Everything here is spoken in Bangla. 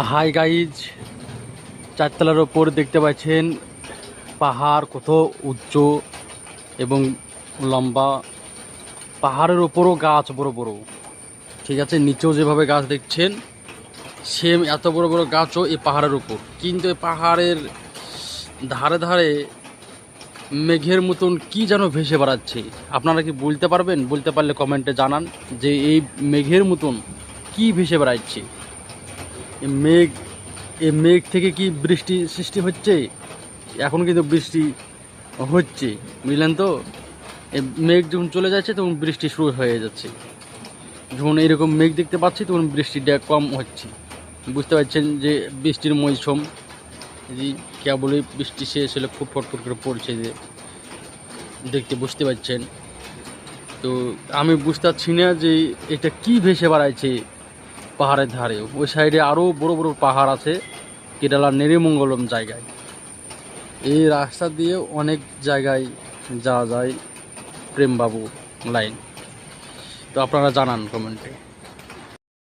হাই গাইজ, চারতলার ওপর দেখতে পাচ্ছেন পাহাড় কত উচ্চ এবং লম্বা। পাহাড়ের ওপরও গাছ বড় বড়, ঠিক আছে। নিচেও যেভাবে গাছ দেখছেন সেম এত বড় বড় গাছও এই পাহাড়ের উপর। কিন্তু এই পাহাড়ের ধারে ধারে মেঘের মতন কি যেন ভেসে বেড়াচ্ছে। আপনারা কি বলতে পারবেন? বলতে পারলে কমেন্টে জানান যে এই মেঘের মতন কি ভেসে বেড়াচ্ছে। এই মেঘ থেকে কি বৃষ্টি সৃষ্টি হচ্ছে? এখন কিন্তু বৃষ্টি হচ্ছে, বুঝলেন তো। এই মেঘ যখন চলে যাচ্ছে তখন বৃষ্টি শুরু হয়ে যাচ্ছে। যখন এরকম মেঘ দেখতে পাচ্ছি তখন বৃষ্টিটা কম হচ্ছে। বুঝতে পারছেন যে বৃষ্টির মৌসুম, যে কেবলই বৃষ্টি শেষ হলে ফুটফট করে পড়ছে, যে দেখতে বুঝতে পারছেন। তো আমি বুঝতে পারছি না যে এটা কি ভেসে বেড়াচ্ছে পাহাড়ের ধারে। ওই সাইডে আরও বড় বড় পাহাড় আছে, কেরালার নেরিমঙ্গলম জায়গায়। এই রাস্তা দিয়ে অনেক জায়গায় যাওয়া যায় প্রেমবাবু লাইন। তো আপনারা জানান কমেন্টে।